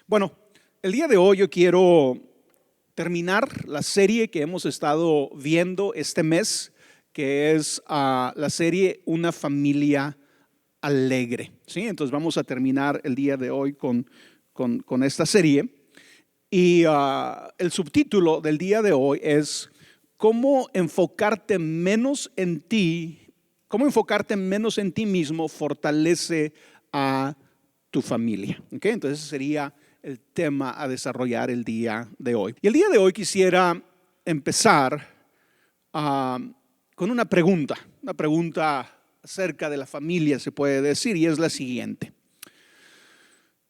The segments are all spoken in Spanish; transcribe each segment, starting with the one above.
Bueno, el día de hoy yo quiero terminar la serie que hemos estado viendo este mes, que es la serie Una familia alegre. ¿Sí? Entonces vamos a terminar el día de hoy con esta serie. Y el subtítulo del día de hoy es cómo enfocarte menos en ti, cómo enfocarte menos en ti mismo fortalece a tu familia. ¿Okay? Entonces ese sería el tema a desarrollar el día de hoy. Y el día de hoy quisiera empezar con una pregunta acerca de la familia, se puede decir, y es la siguiente.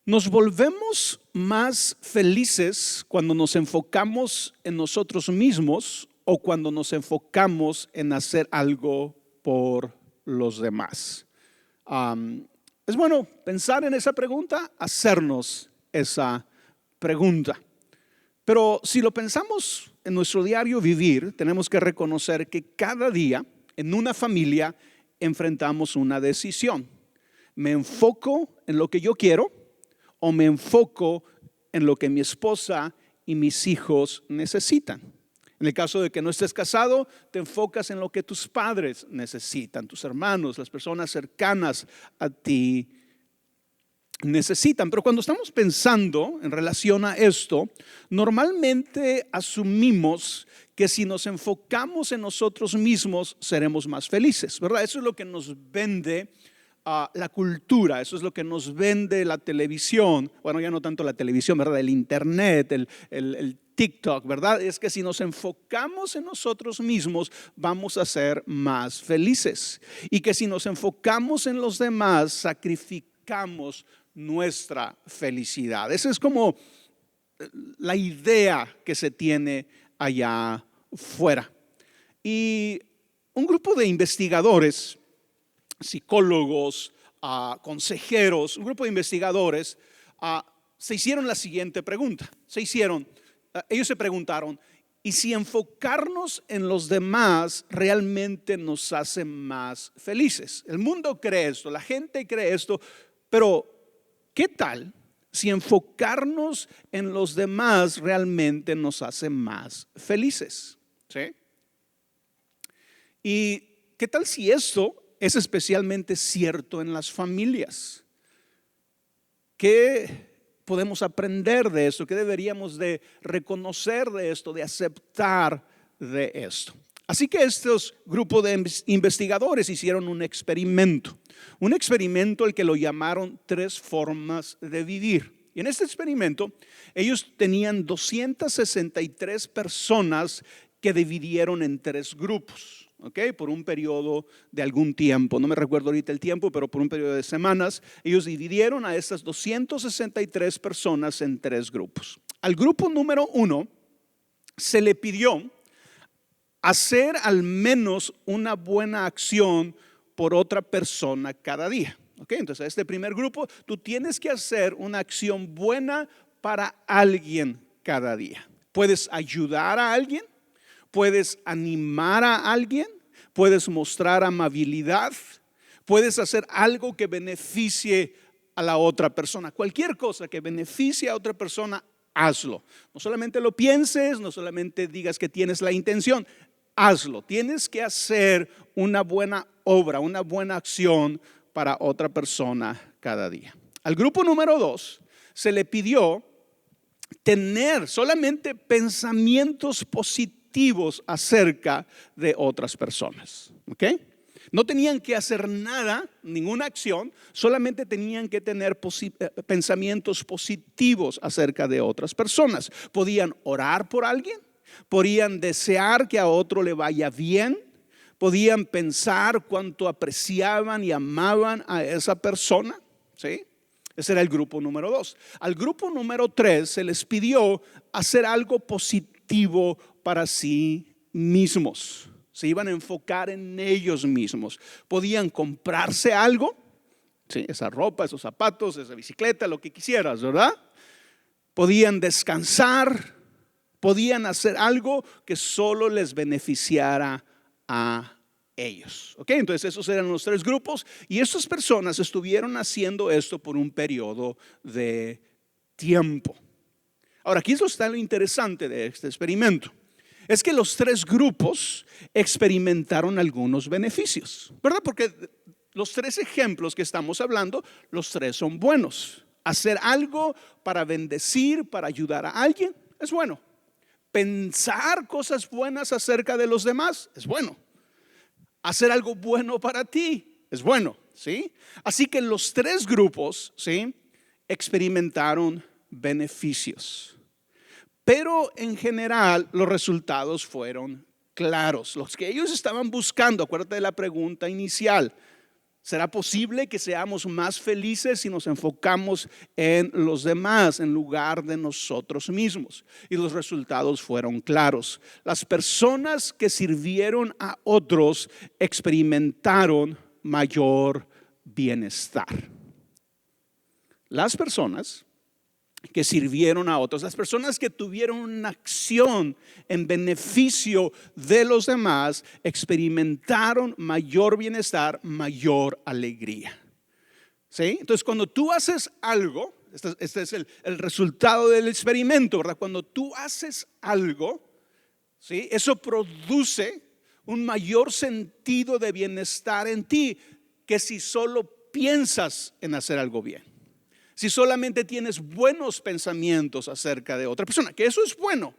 ¿Nos volvemos más felices cuando nos enfocamos en nosotros mismos o cuando nos enfocamos en hacer algo por los demás? Es bueno pensar en esa pregunta, hacernos esa pregunta. Pero si lo pensamos en nuestro diario vivir, tenemos que reconocer que cada día en una familia enfrentamos una decisión. ¿Me enfoco en lo que yo quiero o me enfoco en lo que mi esposa y mis hijos necesitan? En el caso de que no estés casado, te enfocas en lo que tus padres necesitan, tus hermanos, las personas cercanas a ti necesitan. Pero cuando estamos pensando en relación a esto, normalmente asumimos que si nos enfocamos en nosotros mismos, seremos más felices, ¿verdad? Eso es lo que nos vende la cultura, eso es lo que nos vende la televisión. Bueno, ya no tanto la televisión, ¿verdad? El internet, el TikTok, ¿verdad? Es que si nos enfocamos en nosotros mismos, vamos a ser más felices. Y que si nos enfocamos en los demás, sacrificamos nuestra felicidad. Esa es como la idea que se tiene allá fuera. Y un grupo de investigadores, psicólogos, consejeros, un grupo de investigadores se hicieron la siguiente pregunta. Ellos se preguntaron, ¿y si enfocarnos en los demás realmente nos hace más felices? El mundo cree esto, la gente cree esto, pero ¿qué tal si enfocarnos en los demás realmente nos hace más felices? ¿Sí? ¿Y qué tal si esto es especialmente cierto en las familias? ¿Qué podemos aprender de esto? ¿Qué deberíamos de reconocer de esto, de aceptar de esto? Así que estos grupos de investigadores hicieron un experimento al que lo llamaron 3 formas de vivir. Y en este experimento ellos tenían 263 personas que dividieron en 3 grupos. Okay, por un periodo de algún tiempo, no me recuerdo ahorita el tiempo, pero por un periodo de semanas, ellos dividieron a estas 263 personas en 3 grupos. Al grupo número 1 se le pidió hacer al menos una buena acción por otra persona cada día. Okay, entonces a este primer grupo, tú tienes que hacer una acción buena para alguien cada día. Puedes ayudar a alguien, puedes animar a alguien, puedes mostrar amabilidad, puedes hacer algo que beneficie a la otra persona. Cualquier cosa que beneficie a otra persona, hazlo. No solamente lo pienses, no solamente digas que tienes la intención, hazlo. Tienes que hacer una buena obra, una buena acción para otra persona cada día. Al grupo número 2 se le pidió tener solamente pensamientos positivos acerca de otras personas. ¿Ok? No tenían que hacer nada, ninguna acción, solamente tenían que tener pensamientos positivos acerca de otras personas. Podían orar por alguien, podían desear que a otro le vaya bien, podían pensar cuánto apreciaban y amaban a esa persona. ¿Sí? Ese era el grupo número 2. Al grupo número 3 se les pidió hacer algo positivo para sí mismos. Se iban a enfocar en ellos mismos. Podían comprarse algo, ¿sí? Esa ropa, esos zapatos, esa bicicleta, lo que quisieras, ¿verdad? Podían descansar, podían hacer algo que solo les beneficiara a ellos. ¿Ok? Entonces esos eran los 3 grupos y estas personas estuvieron haciendo esto por un periodo de tiempo. Ahora, aquí está lo interesante de este experimento. Es que los tres grupos experimentaron algunos beneficios, ¿verdad? Porque los tres ejemplos que estamos hablando, los tres son buenos. Hacer algo para bendecir, para ayudar a alguien, es bueno. Pensar cosas buenas acerca de los demás, es bueno. Hacer algo bueno para ti, es bueno, ¿sí? Así que los tres grupos, ¿sí?, experimentaron beneficios. Pero en general los resultados fueron claros. Los que ellos estaban buscando, acuérdate de la pregunta inicial, ¿será posible que seamos más felices si nos enfocamos en los demás en lugar de nosotros mismos? Y los resultados fueron claros. Las personas que sirvieron a otros experimentaron mayor bienestar. Las personas que sirvieron a otros, las personas que tuvieron una acción en beneficio de los demás, experimentaron mayor bienestar, mayor alegría. ¿Sí? Entonces, cuando tú haces algo, este es el resultado del experimento, ¿verdad? Cuando tú haces algo, ¿sí?, eso produce un mayor sentido de bienestar en ti que si solo piensas en hacer algo bien. Si solamente tienes buenos pensamientos acerca de otra persona, que eso es bueno,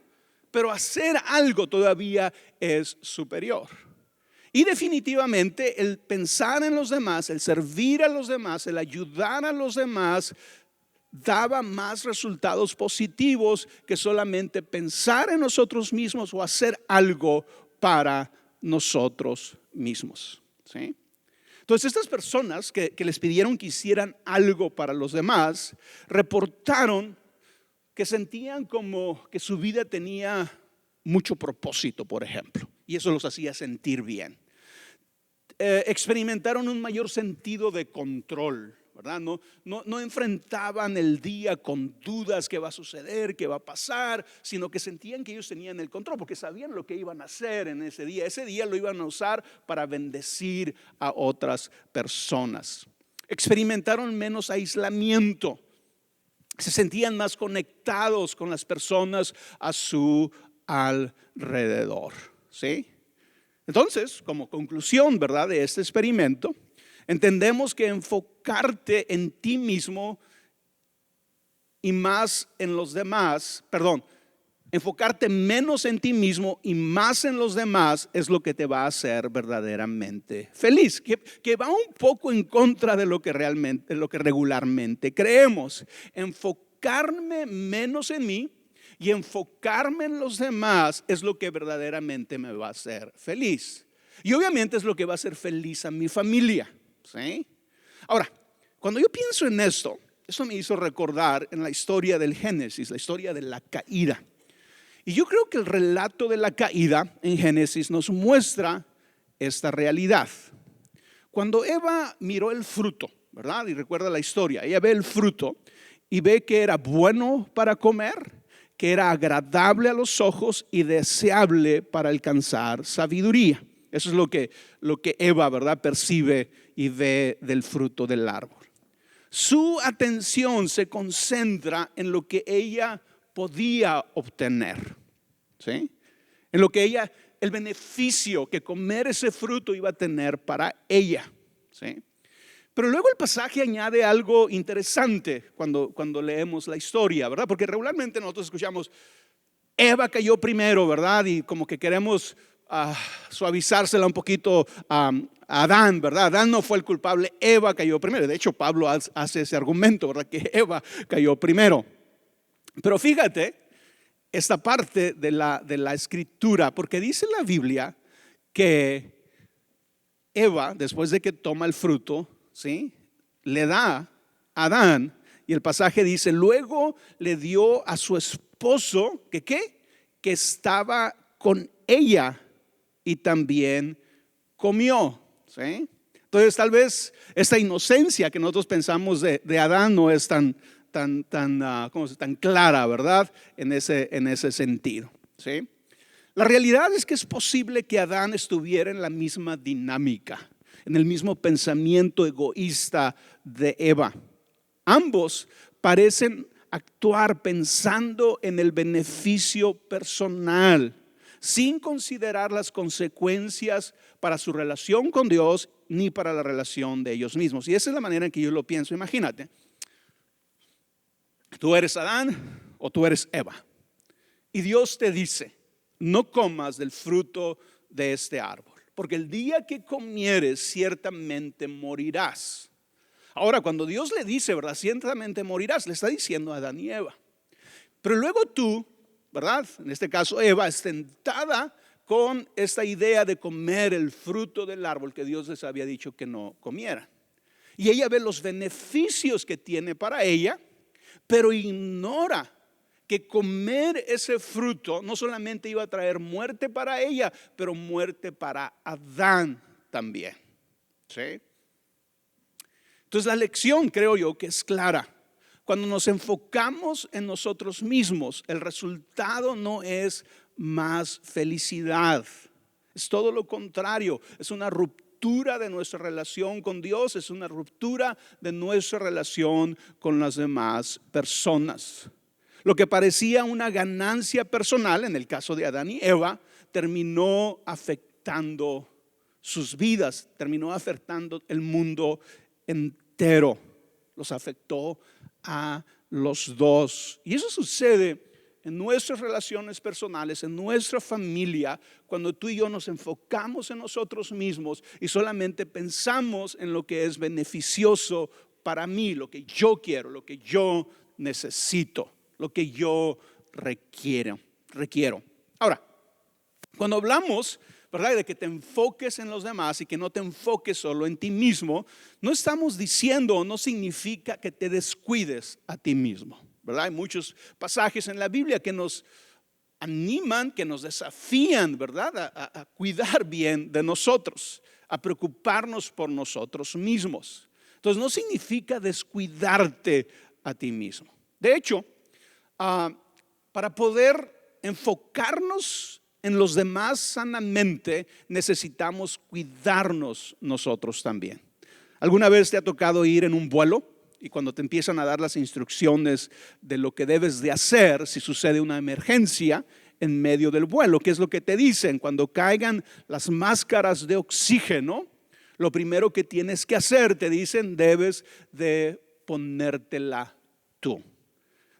pero hacer algo todavía es superior. Y definitivamente el pensar en los demás, el servir a los demás, el ayudar a los demás, daba más resultados positivos que solamente pensar en nosotros mismos o hacer algo para nosotros mismos, ¿sí? Entonces estas personas que les pidieron que hicieran algo para los demás, reportaron que sentían como que su vida tenía mucho propósito, por ejemplo, y eso los hacía sentir bien. Experimentaron un mayor sentido de control, ¿verdad? No enfrentaban el día con dudas qué va a suceder, qué va a pasar, sino que sentían que ellos tenían el control porque sabían lo que iban a hacer en ese día. Ese día lo iban a usar para bendecir a otras personas. Experimentaron menos aislamiento, se sentían más conectados con las personas a su alrededor, ¿sí? Entonces, como conclusión, ¿verdad?, de este experimento, entendemos que enfocarte en ti mismo y más en los demás, enfocarte menos en ti mismo y más en los demás es lo que te va a hacer verdaderamente feliz, que va un poco en contra de lo que regularmente creemos. Enfocarme menos en mí y enfocarme en los demás es lo que verdaderamente me va a hacer feliz. Y obviamente es lo que va a hacer feliz a mi familia, ¿sí? Ahora, cuando yo pienso en esto me hizo recordar en la historia del Génesis, la historia de la caída. Y yo creo que el relato de la caída en Génesis nos muestra esta realidad. Cuando Eva miró el fruto, ¿verdad? Y recuerda la historia, ella ve el fruto y ve que era bueno para comer, que era agradable a los ojos y deseable para alcanzar sabiduría. Eso es lo que Eva, ¿verdad?, percibe y ve del fruto del árbol. Su atención se concentra en lo que ella podía obtener, ¿sí? En lo que el beneficio que comer ese fruto iba a tener para ella, ¿sí? Pero luego el pasaje añade algo interesante cuando leemos la historia, ¿verdad? Porque regularmente nosotros escuchamos, Eva cayó primero, ¿verdad? Y como que queremos suavizársela un poquito a Adán, ¿verdad? Adán no fue el culpable, Eva cayó primero. De hecho, Pablo hace ese argumento, ¿verdad?, que Eva cayó primero. Pero fíjate esta parte de la escritura, porque dice la Biblia que Eva, después de que toma el fruto, ¿sí?, le da a Adán, y el pasaje dice, luego le dio a su esposo, que estaba con ella y también comió, ¿sí? Entonces tal vez esta inocencia que nosotros pensamos de Adán no es tan clara, ¿verdad?, en ese sentido, ¿sí? La realidad es que es posible que Adán estuviera en la misma dinámica, en el mismo pensamiento egoísta de Eva. Ambos parecen actuar pensando en el beneficio personal, sin considerar las consecuencias para su relación con Dios ni para la relación de ellos mismos. Y esa es la manera en que yo lo pienso. Imagínate, tú eres Adán o tú eres Eva. Y Dios te dice, no comas del fruto de este árbol, porque el día que comieres ciertamente morirás. Ahora, cuando Dios le dice, ¿verdad? Ciertamente morirás, le está diciendo a Adán y Eva. Pero luego tú, ¿verdad? En este caso Eva es tentada con esta idea de comer el fruto del árbol que Dios les había dicho que no comieran. Y ella ve los beneficios que tiene para ella, pero ignora que comer ese fruto no solamente iba a traer muerte para ella, pero muerte para Adán también. ¿Sí? Entonces la lección, creo yo, que es clara. Cuando nos enfocamos en nosotros mismos, el resultado no es más felicidad. Es todo lo contrario. Es una ruptura de nuestra relación con Dios. Es una ruptura de nuestra relación con las demás personas. Lo que parecía una ganancia personal, en el caso de Adán y Eva, terminó afectando sus vidas, terminó afectando el mundo entero. Los afectó a los dos. Y eso sucede en nuestras relaciones personales, en nuestra familia, cuando tú y yo nos enfocamos en nosotros mismos y solamente pensamos en lo que es beneficioso para mí, lo que yo quiero, lo que yo necesito, lo que yo requiero. Ahora, cuando hablamos, ¿verdad?, de que te enfoques en los demás y que no te enfoques solo en ti mismo, no estamos diciendo, no significa que te descuides a ti mismo, ¿verdad? Hay muchos pasajes en la Biblia que nos animan, que nos desafían, ¿verdad?, a cuidar bien de nosotros, a preocuparnos por nosotros mismos. Entonces no significa descuidarte a ti mismo. De hecho, para poder enfocarnos en los demás sanamente, necesitamos cuidarnos nosotros también. ¿Alguna vez te ha tocado ir en un vuelo y cuando te empiezan a dar las instrucciones de lo que debes de hacer si sucede una emergencia en medio del vuelo? ¿Qué es lo que te dicen? Cuando caigan las máscaras de oxígeno, lo primero que tienes que hacer, te dicen, debes de ponértela tú.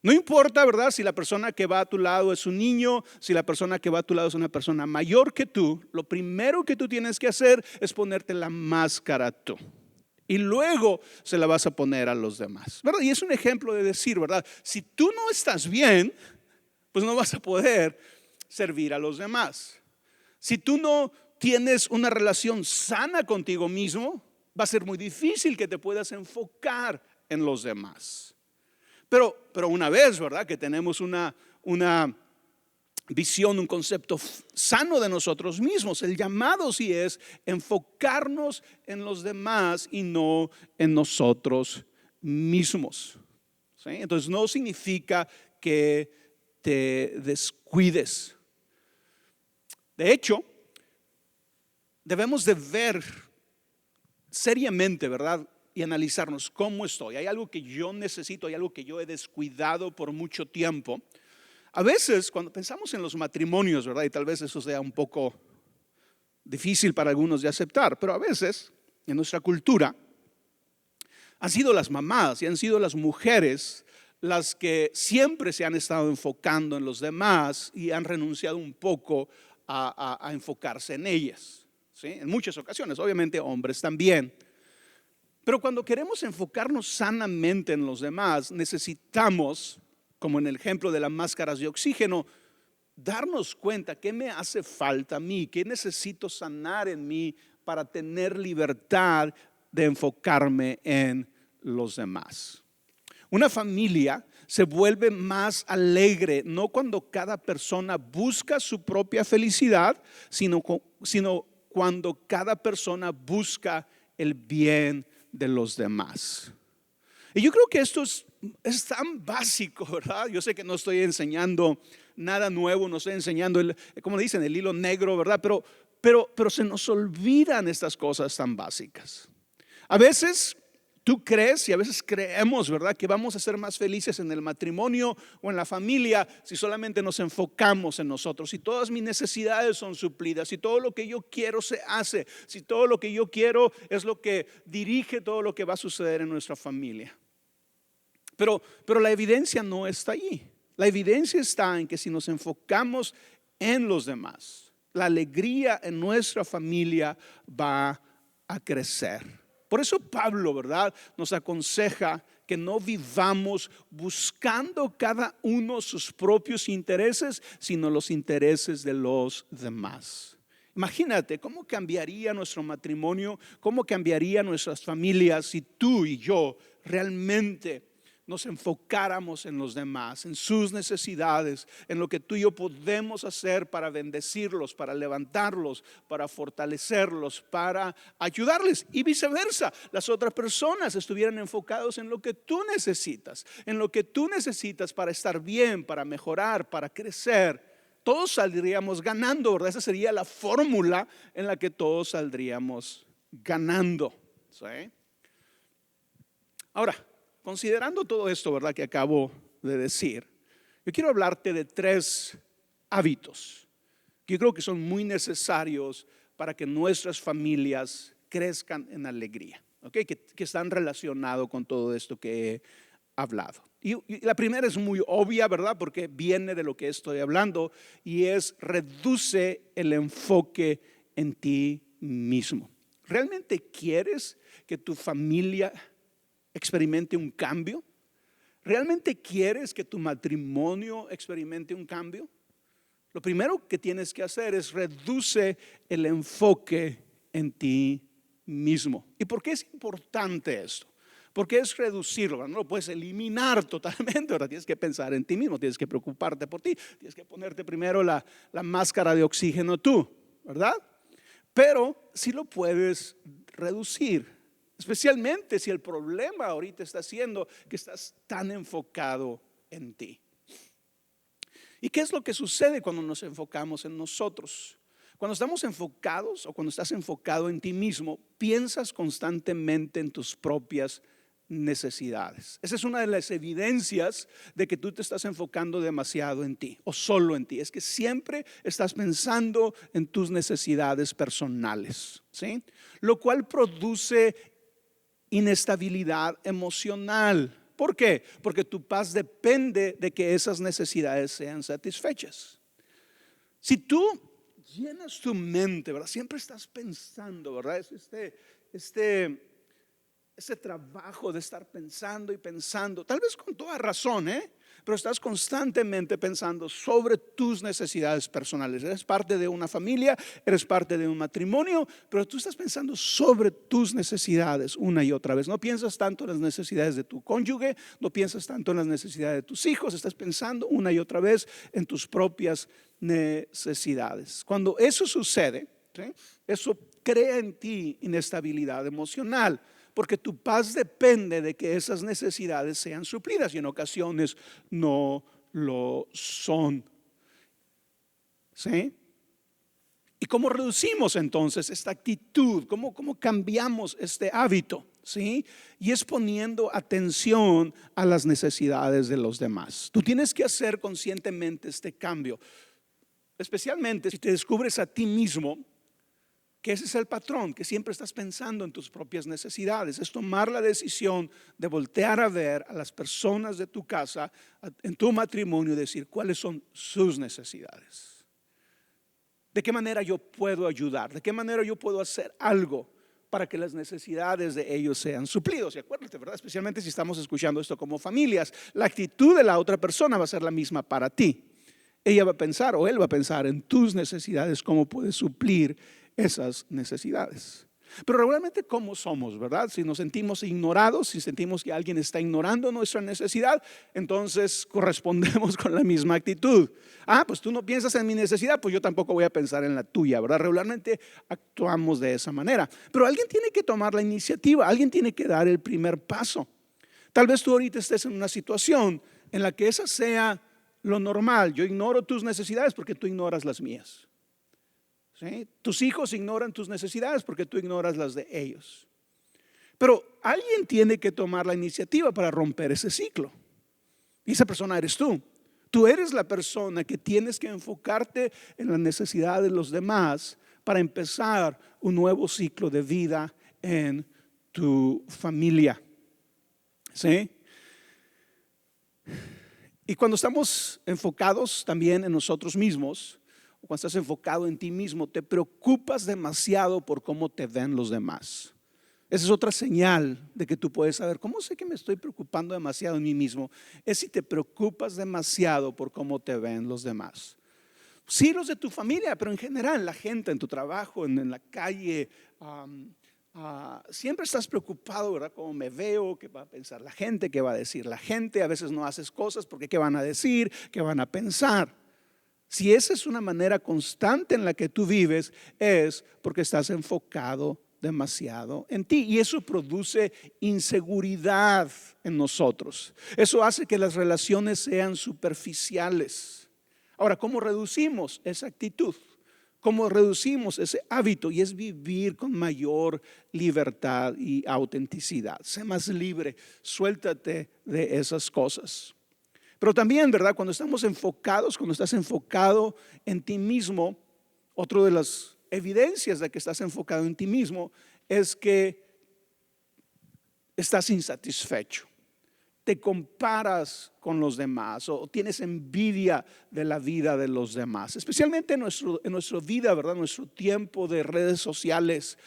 No importa, ¿verdad?, si la persona que va a tu lado es un niño, si la persona que va a tu lado es una persona mayor que tú, lo primero que tú tienes que hacer es ponerte la máscara tú. Y luego se la vas a poner a los demás, ¿verdad? Y es un ejemplo de decir, ¿verdad? Si tú no estás bien, pues no vas a poder servir a los demás. Si tú no tienes una relación sana contigo mismo, va a ser muy difícil que te puedas enfocar en los demás. Pero una vez, ¿verdad?, que tenemos una visión, un concepto sano de nosotros mismos, el llamado sí es enfocarnos en los demás y no en nosotros mismos. ¿Sí? Entonces no significa que te descuides. De hecho, debemos de ver seriamente, ¿verdad?, y analizarnos cómo estoy. Hay algo que yo necesito, hay algo que yo he descuidado por mucho tiempo. A veces cuando pensamos en los matrimonios, ¿verdad?, y tal vez eso sea un poco difícil para algunos de aceptar, pero a veces en nuestra cultura han sido las mamás y han sido las mujeres las que siempre se han estado enfocando en los demás y han renunciado un poco a enfocarse en ellas, ¿sí? En muchas ocasiones, obviamente hombres también. Pero cuando queremos enfocarnos sanamente en los demás, necesitamos, como en el ejemplo de las máscaras de oxígeno, darnos cuenta qué me hace falta a mí, qué necesito sanar en mí para tener libertad de enfocarme en los demás. Una familia se vuelve más alegre, no cuando cada persona busca su propia felicidad, sino cuando cada persona busca el bien de los demás. Y yo creo que esto es tan básico, ¿verdad? Yo sé que no estoy enseñando nada nuevo, no estoy enseñando, como dicen, el hilo negro, ¿verdad? Pero se nos olvidan estas cosas tan básicas. A veces Tú crees y a veces creemos, ¿verdad?, que vamos a ser más felices en el matrimonio o en la familia si solamente nos enfocamos en nosotros, si todas mis necesidades son suplidas, si todo lo que yo quiero se hace, si todo lo que yo quiero es lo que dirige todo lo que va a suceder en nuestra familia. Pero la evidencia no está allí. La evidencia está en que si nos enfocamos en los demás, la alegría en nuestra familia va a crecer. Por eso Pablo, ¿verdad?, nos aconseja que no vivamos buscando cada uno sus propios intereses, sino los intereses de los demás. Imagínate cómo cambiaría nuestro matrimonio, cómo cambiaría nuestras familias si tú y yo realmente nos enfocáramos en los demás, en sus necesidades, en lo que tú y yo podemos hacer para bendecirlos, para levantarlos, para fortalecerlos, para ayudarles, y viceversa. Las otras personas estuvieran enfocados en lo que tú necesitas, para estar bien, para mejorar, para crecer. Todos saldríamos ganando, ¿verdad? Esa sería la fórmula en la que todos saldríamos ganando, ¿sí? Ahora, considerando todo esto, ¿verdad?, que acabo de decir, yo quiero hablarte de 3 hábitos que yo creo que son muy necesarios para que nuestras familias crezcan en alegría, ¿okay? Que están relacionados con todo esto que he hablado. Y la primera es muy obvia, ¿verdad?, porque viene de lo que estoy hablando, y es: reduce el enfoque en ti mismo. ¿Realmente quieres que tu familia experimente un cambio? ¿Realmente quieres que tu matrimonio experimente un cambio? Lo primero que tienes que hacer es reduce el enfoque en ti mismo. ¿Y por qué es importante esto? Porque es reducirlo, no lo puedes eliminar totalmente. Ahora tienes que pensar en ti mismo, tienes que preocuparte por ti, tienes que ponerte primero la máscara de oxígeno tú, ¿verdad? Pero sí lo puedes reducir. Especialmente si el problema ahorita está siendo que estás tan enfocado en ti. ¿Y qué es lo que sucede cuando nos enfocamos en nosotros? Cuando estamos enfocados, o cuando estás enfocado en ti mismo, piensas constantemente en tus propias necesidades. Esa es una de las evidencias de que tú te estás enfocando demasiado en ti o solo en ti. Es que siempre estás pensando en tus necesidades personales, ¿sí? Lo cual produce inestabilidad emocional. ¿Por qué? Porque tu paz depende de que esas necesidades sean satisfechas. Si tú llenas tu mente, ¿verdad?, siempre estás pensando, ¿verdad? Es ese trabajo de estar pensando y pensando, tal vez con toda razón, pero estás constantemente pensando sobre tus necesidades personales. Eres parte de una familia, eres parte de un matrimonio, pero tú estás pensando sobre tus necesidades una y otra vez. No piensas tanto en las necesidades de tu cónyuge, no piensas tanto en las necesidades de tus hijos, estás pensando una y otra vez en tus propias necesidades. Cuando eso sucede, ¿sí?, eso crea en ti inestabilidad emocional, porque tu paz depende de que esas necesidades sean suplidas, y en ocasiones no lo son, ¿sí? ¿Y cómo reducimos entonces esta actitud? ¿Cómo cambiamos este hábito? ¿Sí? Y es poniendo atención a las necesidades de los demás. Tú tienes que hacer conscientemente este cambio, especialmente si te descubres a ti mismo que ese es el patrón, que siempre estás pensando en tus propias necesidades. Es tomar la decisión de voltear a ver a las personas de tu casa, en tu matrimonio, y decir cuáles son sus necesidades. ¿De qué manera yo puedo ayudar? ¿De qué manera yo puedo hacer algo para que las necesidades de ellos sean suplidos? Y acuérdate, ¿verdad?, especialmente si estamos escuchando esto como familias, la actitud de la otra persona va a ser la misma para ti. Ella va a pensar, o él va a pensar en tus necesidades, cómo puedes suplir esas necesidades. Pero regularmente, ¿cómo somos, verdad? Si nos sentimos ignorados, si sentimos que alguien está ignorando nuestra necesidad, entonces correspondemos con la misma actitud. Pues tú no piensas en mi necesidad, pues yo tampoco voy a pensar en la tuya, ¿verdad? Regularmente actuamos de esa manera. Pero alguien tiene que tomar la iniciativa, alguien tiene que dar el primer paso. Tal vez tú ahorita estés en una situación en la que esa sea lo normal. Yo ignoro tus necesidades porque tú ignoras las mías. ¿Sí? Tus hijos ignoran tus necesidades porque tú ignoras las de ellos. Pero alguien tiene que tomar la iniciativa para romper ese ciclo. Y esa persona eres tú. Tú eres la persona que tienes que enfocarte en la necesidad de los demás para empezar un nuevo ciclo de vida en tu familia. ¿Sí? Y cuando estamos enfocados también en nosotros mismos, o cuando estás enfocado en ti mismo, te preocupas demasiado por cómo te ven los demás. Esa es otra señal de que tú puedes saber, ¿cómo sé que me estoy preocupando demasiado en mí mismo? Es si te preocupas demasiado por cómo te ven los demás. Sí, los de tu familia, pero en general, la gente en tu trabajo, en la calle, siempre estás preocupado, ¿verdad? ¿Cómo me veo? ¿Qué va a pensar la gente? ¿Qué va a decir la gente? A veces no haces cosas porque ¿qué van a decir? ¿Qué van a pensar? Si esa es una manera constante en la que tú vives, es porque estás enfocado demasiado en ti, y eso produce inseguridad en nosotros. Eso hace que las relaciones sean superficiales. Ahora, ¿cómo reducimos esa actitud? ¿Cómo reducimos ese hábito? Y es vivir con mayor libertad y autenticidad. Sé más libre, suéltate de esas cosas. Pero también, ¿verdad? Cuando estamos enfocados, cuando estás enfocado en ti mismo, otro de las evidencias de que estás enfocado en ti mismo es que estás insatisfecho. Te comparas con los demás o tienes envidia de la vida de los demás, especialmente en nuestra vida, ¿verdad? Nuestro tiempo de redes sociales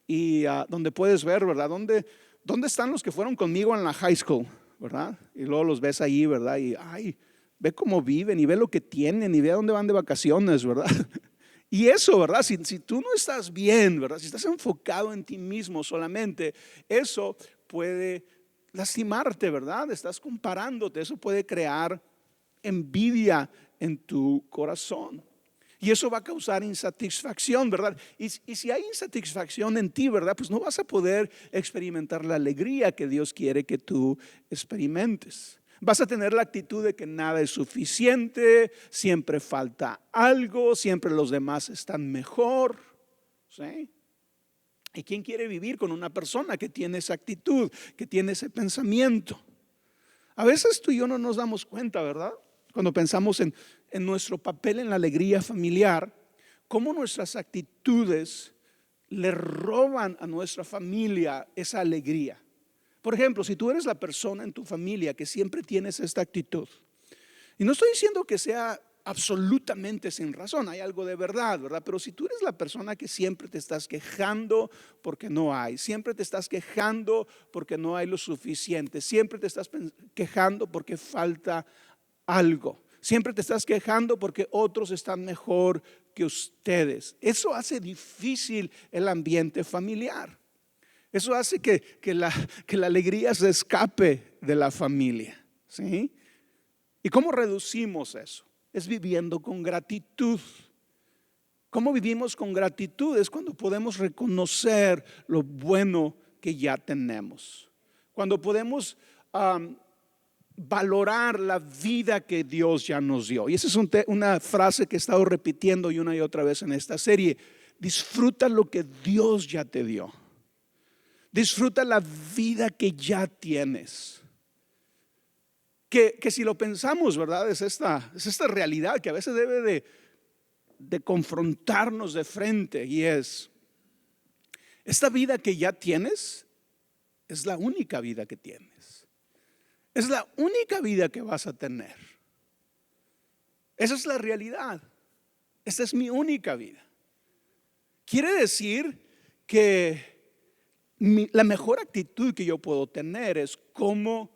y donde puedes ver, ¿verdad? ¿Dónde están los que fueron conmigo en la high school, ¿verdad? Y luego los ves ahí, ¿verdad? Y ve cómo viven y ve lo que tienen y ve a dónde van de vacaciones, ¿verdad? Y eso, ¿verdad? Si tú no estás bien, ¿verdad? Si estás enfocado en ti mismo solamente, eso puede lastimarte, ¿verdad? Estás comparándote, eso puede crear envidia en tu corazón. Y eso va a causar insatisfacción, ¿verdad? Y si hay insatisfacción en ti, ¿verdad? Pues no vas a poder experimentar la alegría que Dios quiere que tú experimentes. Vas a tener la actitud de que nada es suficiente, siempre falta algo, siempre los demás están mejor. ¿Sí? ¿Y quién quiere vivir con una persona que tiene esa actitud, que tiene ese pensamiento? A veces tú y yo no nos damos cuenta, ¿verdad? Cuando pensamos en nuestro papel en la alegría familiar, cómo nuestras actitudes le roban a nuestra familia esa alegría. Por ejemplo, si tú eres la persona en tu familia que siempre tienes esta actitud, y no estoy diciendo que sea absolutamente sin razón, hay algo de verdad, ¿verdad? Pero si tú eres la persona que siempre te estás quejando porque no hay, siempre te estás quejando porque no hay lo suficiente, siempre te estás quejando porque falta algo, siempre te estás quejando porque otros están mejor que ustedes, eso hace difícil el ambiente familiar. Eso hace que la alegría se escape de la familia. ¿Sí? ¿Y cómo reducimos eso? Es viviendo con gratitud. ¿Cómo vivimos con gratitud? Es cuando podemos reconocer lo bueno que ya tenemos. Cuando podemos valorar la vida que Dios ya nos dio. Y esa es una frase que he estado repitiendo y otra vez en esta serie. Disfruta lo que Dios ya te dio. Disfruta la vida que ya tienes. Que si lo pensamos, ¿verdad? Es esta realidad que a veces debe de confrontarnos de frente. Y esta vida que ya tienes es la única vida que tienes. Es la única vida que vas a tener. Esa es la realidad. Esta es mi única vida. Quiere decir que la mejor actitud que yo puedo tener es cómo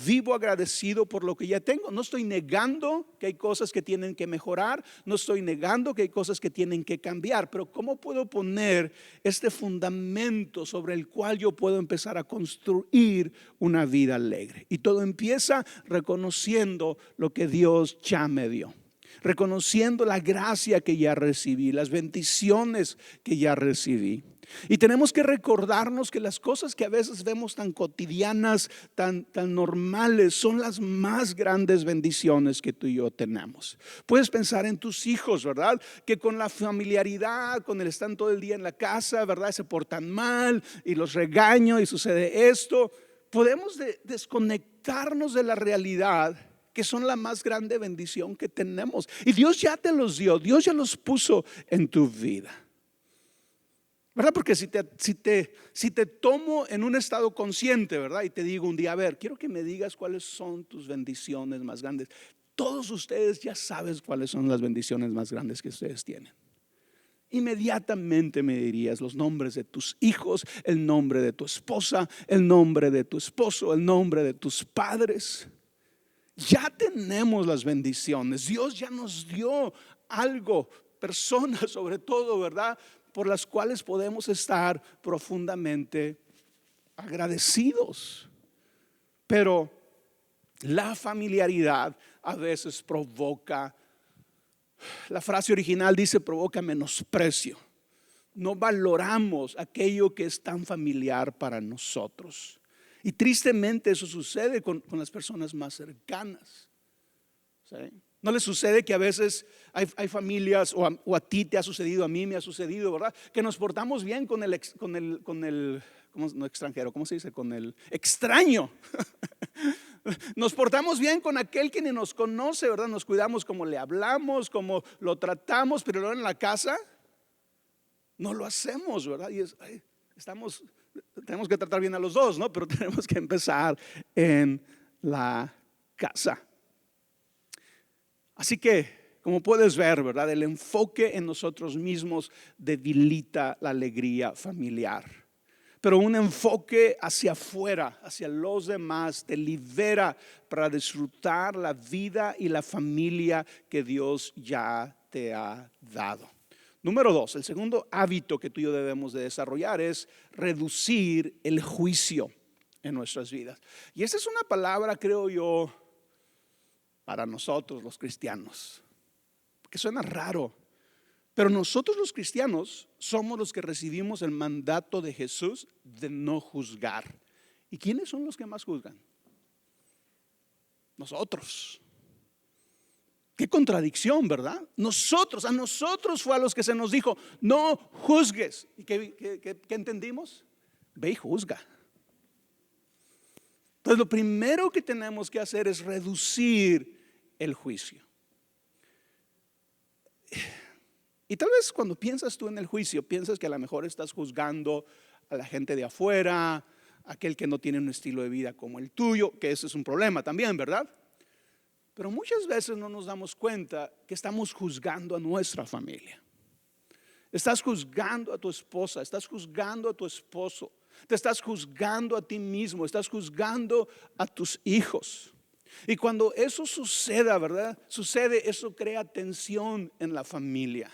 vivo agradecido por lo que ya tengo. No estoy negando que hay cosas que tienen que mejorar, no estoy negando que hay cosas que tienen que cambiar, pero cómo puedo poner este fundamento sobre el cual yo puedo empezar a construir una vida alegre. Y todo empieza reconociendo lo que Dios ya me dio. reconociendo la gracia que ya recibí, las bendiciones que ya recibí. Y tenemos que recordarnos que las cosas que a veces vemos tan cotidianas, tan normales, son las más grandes bendiciones que tú y yo tenemos. Puedes pensar en tus hijos, ¿verdad? Que con la familiaridad, con el estar todo el día en la casa, ¿verdad? Se portan mal y los regaño y sucede esto. Podemos desconectarnos de la realidad, que son la más grande bendición que tenemos. Y Dios ya te los dio, Dios ya los puso en tu vida. ¿Verdad? Porque si te tomo en un estado consciente, ¿verdad? Y te digo un día, a ver, quiero que me digas cuáles son tus bendiciones más grandes. Todos ustedes ya saben cuáles son las bendiciones más grandes que ustedes tienen. Inmediatamente me dirías los nombres de tus hijos, el nombre de tu esposa, el nombre de tu esposo, el nombre de tus padres. Ya tenemos las bendiciones. Dios ya nos dio algo, personas sobre todo, ¿verdad?, por las cuales podemos estar profundamente agradecidos. Pero la familiaridad a veces provoca, la frase original dice provoca menosprecio. No valoramos aquello que es tan familiar para nosotros. Y tristemente eso sucede con las personas más cercanas, ¿sí? ¿No les sucede que a veces hay familias, o a ti te ha sucedido, a mí me ha sucedido, ¿verdad? Que nos portamos bien con el ¿cómo, no extranjero? ¿Cómo se dice? Con el extraño. Nos portamos bien con aquel que ni nos conoce, ¿verdad? Nos cuidamos como le hablamos, como lo tratamos, pero luego en la casa no lo hacemos, ¿verdad? Y tenemos que tratar bien a los dos, ¿no? Pero tenemos que empezar en la casa. Así que, como puedes ver, ¿verdad?, el enfoque en nosotros mismos debilita la alegría familiar. Pero un enfoque hacia afuera, hacia los demás, te libera para disfrutar la vida y la familia que Dios ya te ha dado. Número 2, el segundo hábito que tú y yo debemos de desarrollar es reducir el juicio en nuestras vidas. Y esa es una palabra, creo yo, para nosotros los cristianos, que suena raro, pero nosotros los cristianos somos los que recibimos el mandato de Jesús de no juzgar. ¿Y quiénes son los que más juzgan? Nosotros. Qué contradicción, ¿verdad? A nosotros fue a los que se nos dijo, no juzgues. ¿Y qué entendimos? Ve y juzga. Entonces lo primero que tenemos que hacer es reducir el juicio. Y tal vez cuando piensas tú en el juicio, piensas que a lo mejor estás juzgando a la gente de afuera, aquel que no tiene un estilo de vida como el tuyo, que ese es un problema también, ¿verdad? Pero muchas veces no nos damos cuenta que estamos juzgando a nuestra familia. Estás juzgando a tu esposa, estás juzgando a tu esposo, te estás juzgando a ti mismo, estás juzgando a tus hijos. Y cuando eso suceda, ¿verdad? Eso crea tensión en la familia,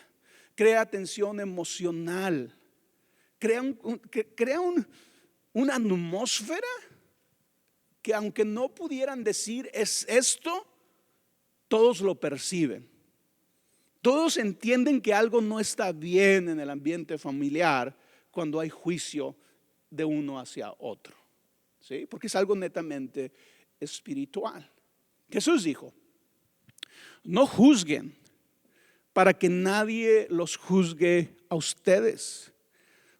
crea tensión emocional, crea una atmósfera que, aunque no pudieran decir es esto, todos lo perciben. Todos entienden que algo no está bien en el ambiente familiar cuando hay juicio de uno hacia otro, ¿sí? Porque es algo netamente espiritual. Jesús dijo, no juzguen para que nadie los juzgue a ustedes,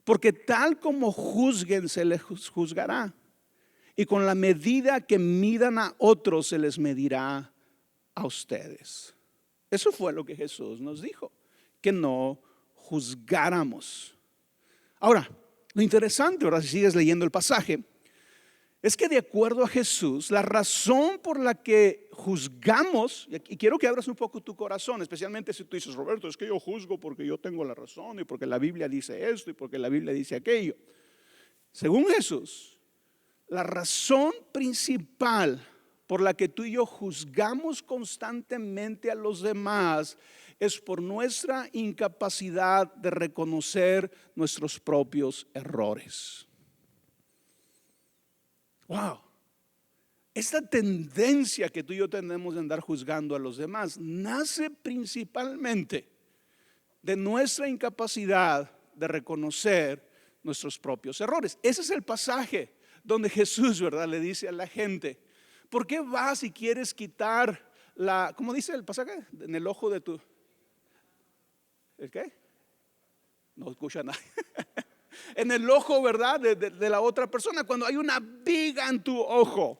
porque tal como juzguen se les juzgará, y con la medida que midan a otros se les medirá a ustedes. Eso fue lo que Jesús nos dijo, que no juzgáramos. Ahora, lo interesante, ahora si sigues leyendo el pasaje, es que de acuerdo a Jesús, la razón por la que juzgamos, y quiero que abras un poco tu corazón, especialmente si tú dices, Roberto, es que yo juzgo porque yo tengo la razón y porque la Biblia dice esto y porque la Biblia dice aquello. Según Jesús, la razón principal por la que tú y yo juzgamos constantemente a los demás es por nuestra incapacidad de reconocer nuestros propios errores. Wow. Esta tendencia que tú y yo tenemos de andar juzgando a los demás nace principalmente de nuestra incapacidad de reconocer nuestros propios errores. Ese es el pasaje donde Jesús, ¿verdad?, le dice a la gente: ¿por qué vas y quieres quitar ¿cómo dice el pasaje? En el ojo de tu, ¿el qué? No escucha nada. En el ojo, ¿verdad?, de la otra persona, cuando hay una viga en tu ojo,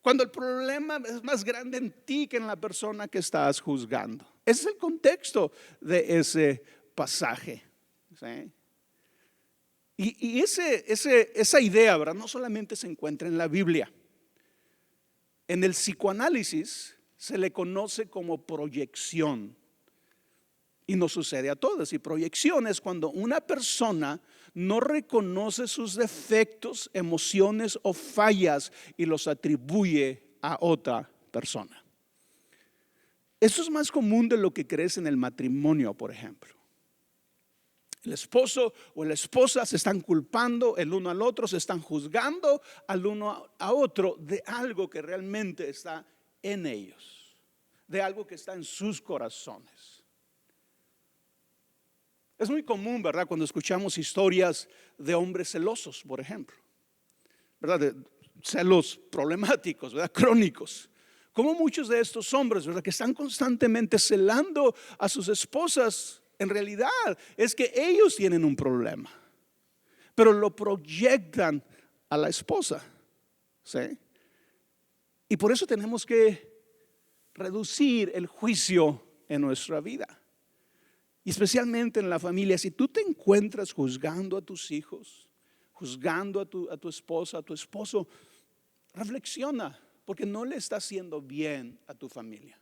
cuando el problema es más grande en ti que en la persona que estás juzgando. Ese es el contexto de ese pasaje, ¿sí? Y esa idea, ¿verdad?, no solamente se encuentra en la Biblia. En el psicoanálisis se le conoce como proyección. Y nos sucede a todos. Y proyección es cuando una persona no reconoce sus defectos, emociones o fallas y los atribuye a otra persona. Eso es más común de lo que crees en el matrimonio, por ejemplo. El esposo o la esposa se están culpando el uno al otro, se están juzgando al uno a otro de algo que realmente está en ellos, de algo que está en sus corazones. Es muy común, ¿verdad?, cuando escuchamos historias de hombres celosos, por ejemplo, ¿verdad?, de celos problemáticos, ¿verdad?, crónicos. Como muchos de estos hombres, ¿verdad?, que están constantemente celando a sus esposas, en realidad es que ellos tienen un problema, pero lo proyectan a la esposa, ¿sí? Y por eso tenemos que reducir el juicio en nuestra vida. Y especialmente en la familia, si tú te encuentras juzgando a tus hijos, juzgando a tu esposa, a tu esposo, reflexiona, porque no le está haciendo bien a tu familia.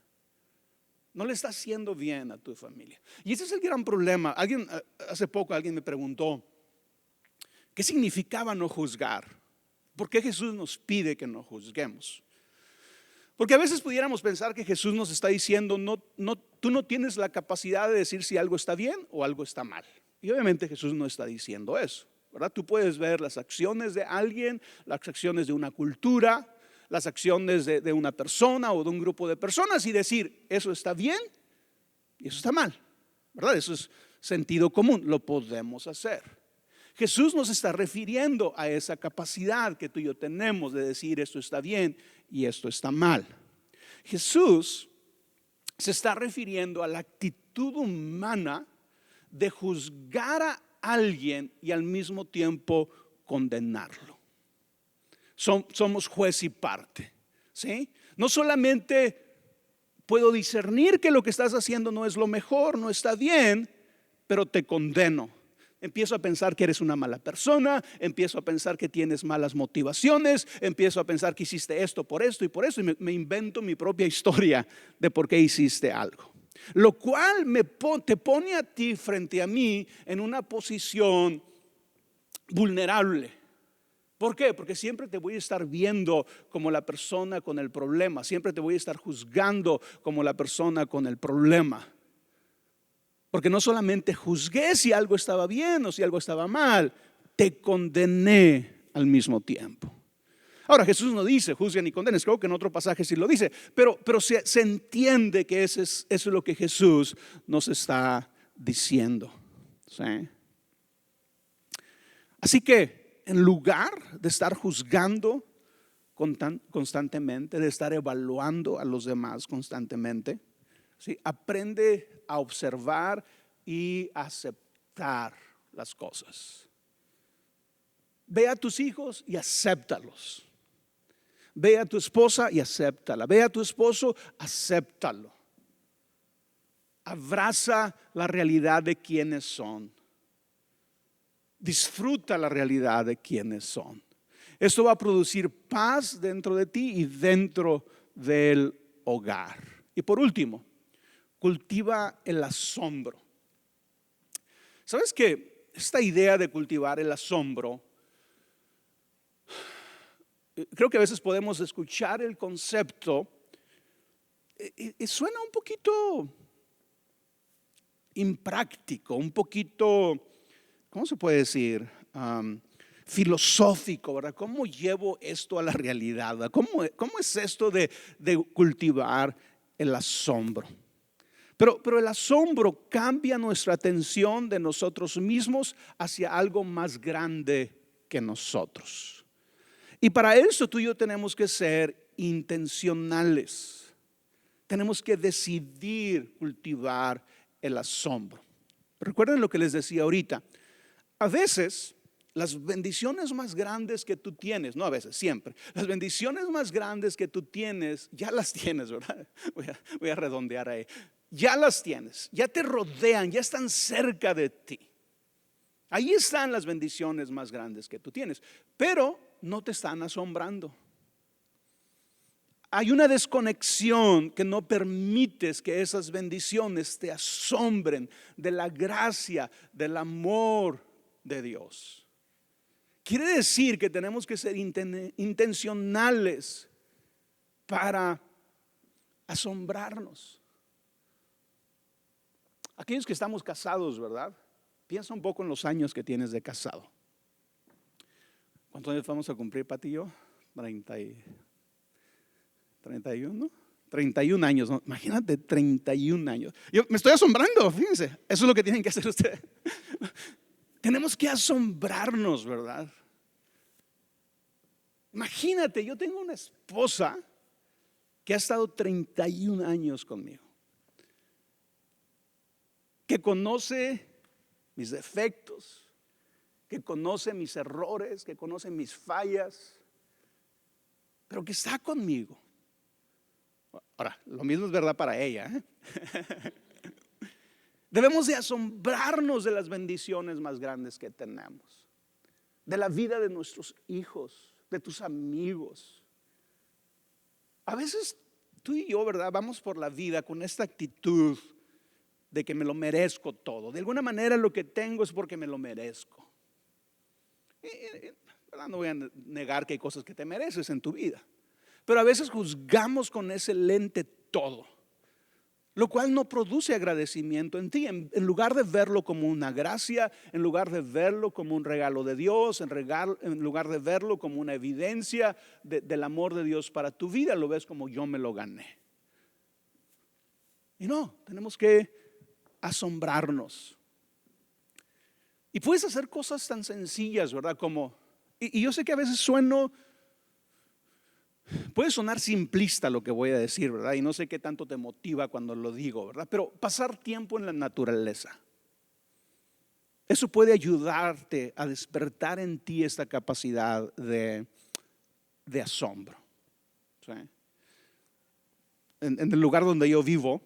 No le está haciendo bien a tu familia. Y ese es el gran problema. Hace poco alguien me preguntó, ¿qué significaba no juzgar? ¿Por qué Jesús nos pide que no juzguemos? Porque a veces pudiéramos pensar que Jesús nos está diciendo, tú no tienes la capacidad de decir si algo está bien o algo está mal. Y obviamente Jesús no está diciendo eso, ¿verdad? Tú puedes ver las acciones de alguien, las acciones de una cultura, las acciones de una persona o de un grupo de personas y decir, eso está bien y eso está mal, ¿verdad? Eso es sentido común, lo podemos hacer. Jesús nos está refiriendo a esa capacidad que tú y yo tenemos de decir esto está bien y esto está mal. Jesús se está refiriendo a la actitud humana de juzgar a alguien y al mismo tiempo condenarlo. Somos juez y parte, ¿sí? No solamente puedo discernir que lo que estás haciendo no es lo mejor, no está bien, pero te condeno. Empiezo a pensar que eres una mala persona, empiezo a pensar que tienes malas motivaciones, empiezo a pensar que hiciste esto por esto y me invento mi propia historia de por qué hiciste algo. Lo cual te pone a ti frente a mí en una posición vulnerable. ¿Por qué? Porque siempre te voy a estar viendo como la persona con el problema, siempre te voy a estar juzgando como la persona con el problema. Porque no solamente juzgué si algo estaba bien o si algo estaba mal, te condené al mismo tiempo. Ahora Jesús no dice juzguen y condenen, creo que en otro pasaje sí lo dice, pero se entiende que eso es lo que Jesús nos está diciendo, ¿sí? Así que en lugar de estar juzgando constantemente, de estar evaluando a los demás constantemente, ¿sí?, aprende a observar y aceptar las cosas. Ve a tus hijos y acéptalos. Ve a tu esposa y acéptala. Ve a tu esposo, acéptalo. Abraza la realidad de quienes son. Disfruta la realidad de quienes son. Esto va a producir paz dentro de ti y dentro del hogar. Y por último, cultiva el asombro. ¿Sabes qué? Esta idea de cultivar el asombro, creo que a veces podemos escuchar el concepto y suena un poquito impráctico, un poquito, ¿cómo se puede decir? filosófico, ¿verdad? ¿Cómo llevo esto a la realidad? ¿Verdad? ¿Cómo es esto de cultivar el asombro? Pero el asombro cambia nuestra atención de nosotros mismos hacia algo más grande que nosotros. Y para eso tú y yo tenemos que ser intencionales. Tenemos que decidir cultivar el asombro. Recuerden lo que les decía ahorita. A veces las bendiciones más grandes que tú tienes, no a veces, siempre, las bendiciones más grandes que tú tienes, ya las tienes, ¿verdad? Voy a redondear ahí. Ya las tienes, ya te rodean, ya están cerca de ti. Ahí están las bendiciones más grandes que tú tienes, pero no te están asombrando. Hay una desconexión que no permites que esas bendiciones te asombren de la gracia, del amor de Dios. Quiere decir que tenemos que ser intencionales para asombrarnos. Aquellos que estamos casados, ¿verdad? Piensa un poco en los años que tienes de casado. ¿Cuántos años vamos a cumplir, Pati y yo? 31, 31 años, ¿no? Imagínate, 31 años. Yo me estoy asombrando, fíjense. Eso es lo que tienen que hacer ustedes. Tenemos que asombrarnos, ¿verdad? Imagínate, yo tengo una esposa que ha estado 31 años conmigo, que conoce mis defectos, que conoce mis errores, que conoce mis fallas, pero que está conmigo. Ahora, lo mismo es verdad para ella, ¿eh? Debemos de asombrarnos de las bendiciones más grandes que tenemos, de la vida de nuestros hijos, de tus amigos. A veces tú y yo, ¿verdad? Vamos por la vida con esta actitud de que me lo merezco todo. De alguna manera lo que tengo es porque me lo merezco. ¿Verdad? No voy a negar que hay cosas que te mereces en tu vida, pero a veces juzgamos con ese lente todo, lo cual no produce agradecimiento en ti. En lugar de verlo como una gracia, en lugar de verlo como un regalo de Dios, en lugar de verlo como una evidencia del amor de Dios para tu vida, lo ves como yo me lo gané. Y no, tenemos que asombrarnos. Y puedes hacer cosas tan sencillas, ¿verdad? Como, y yo sé que a veces puede sonar simplista lo que voy a decir, ¿verdad? Y no sé qué tanto te motiva cuando lo digo, ¿verdad? Pero pasar tiempo en la naturaleza, eso puede ayudarte a despertar en ti esta capacidad de asombro. ¿Sí? En el lugar donde yo vivo,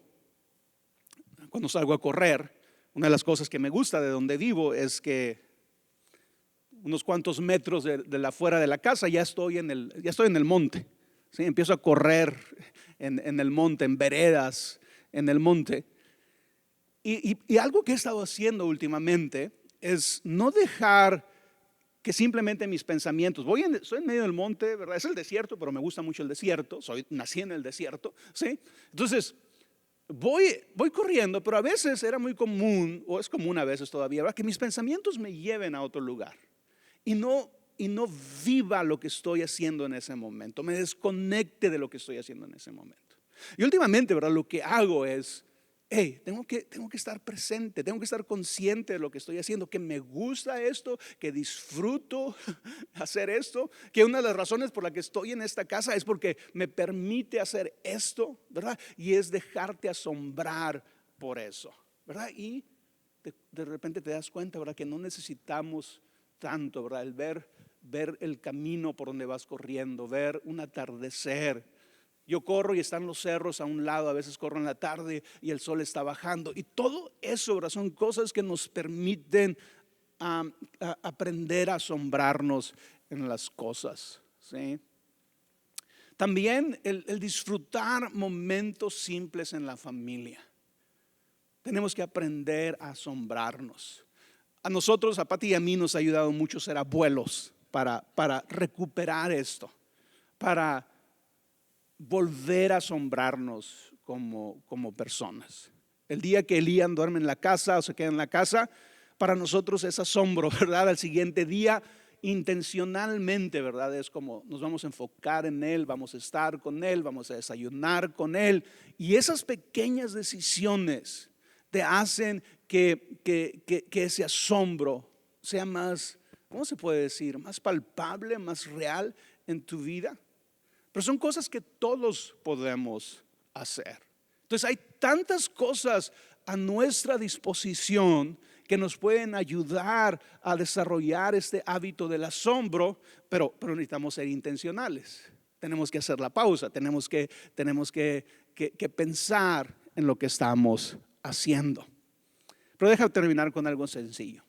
cuando salgo a correr, una de las cosas que me gusta de donde vivo es que unos cuantos metros de la fuera de la casa ya estoy en el monte. ¿Sí? Empiezo a correr en el monte, en veredas, en el monte. Y algo que he estado haciendo últimamente es no dejar que simplemente mis pensamientos, soy en medio del monte, ¿verdad? Es el desierto, pero me gusta mucho el desierto, nací en el desierto, ¿sí? Entonces, voy corriendo, pero a veces era muy común, o es común a veces todavía, ¿verdad? Que mis pensamientos me lleven a otro lugar y no viva lo que estoy haciendo en ese momento, me desconecte de lo que estoy haciendo en ese momento. Y últimamente, ¿verdad? Lo que hago es, tengo que estar presente, tengo que estar consciente de lo que estoy haciendo, que me gusta esto, que disfruto hacer esto, que una de las razones por la que estoy en esta casa es porque me permite hacer esto, ¿verdad? Y es dejarte asombrar por eso, ¿verdad? Y de repente te das cuenta, ¿verdad? Que no necesitamos tanto, ¿verdad? El ver el camino por donde vas corriendo, ver un atardecer. Yo corro y están los cerros a un lado, a veces corro en la tarde y el sol está bajando. Y todo eso, ¿verdad? Son cosas que nos permiten aprender a asombrarnos en las cosas, ¿sí? También el disfrutar momentos simples en la familia. Tenemos que aprender a asombrarnos. A nosotros, a Pati y a mí, nos ha ayudado mucho ser abuelos para recuperar esto, para volver a asombrarnos como personas. El día que Elian duerme en la casa o se queda en la casa, para nosotros es asombro, ¿verdad? Al siguiente día intencionalmente, ¿verdad? Es como nos vamos a enfocar en Él, vamos a estar con Él, vamos a desayunar con Él. Y esas pequeñas decisiones te hacen que ese asombro sea más, ¿cómo se puede decir? Más palpable, más real en tu vida. Pero son cosas que todos podemos hacer. Entonces hay tantas cosas a nuestra disposición que nos pueden ayudar a desarrollar este hábito del asombro, pero necesitamos ser intencionales. Tenemos que hacer la pausa, tenemos que pensar en lo que estamos haciendo. Pero déjame terminar con algo sencillo.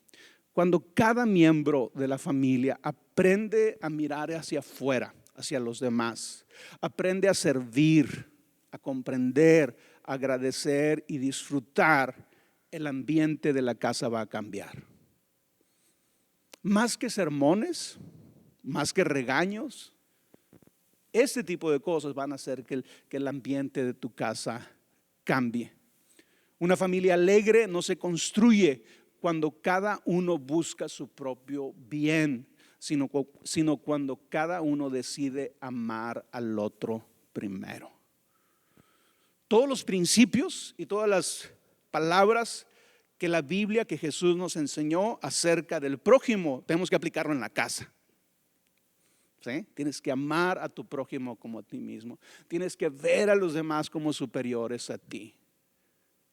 Cuando cada miembro de la familia aprende a mirar hacia afuera, hacia los demás, aprende a servir, a comprender, a agradecer y disfrutar, el ambiente de la casa va a cambiar. Más que sermones, más que regaños, este tipo de cosas van a hacer que el ambiente de tu casa cambie. Una familia alegre no se construye cuando cada uno busca su propio bien, sino cuando cada uno decide amar al otro primero. Todos los principios y todas las palabras que la Biblia, que Jesús nos enseñó acerca del prójimo, tenemos que aplicarlo en la casa. ¿Sí? Tienes que amar a tu prójimo como a ti mismo. Tienes que ver a los demás como superiores a ti.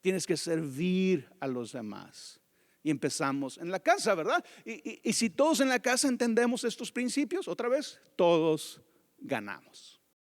Tienes que servir a los demás. Y empezamos en la casa, ¿verdad? Y si todos en la casa entendemos estos principios, otra vez, todos ganamos.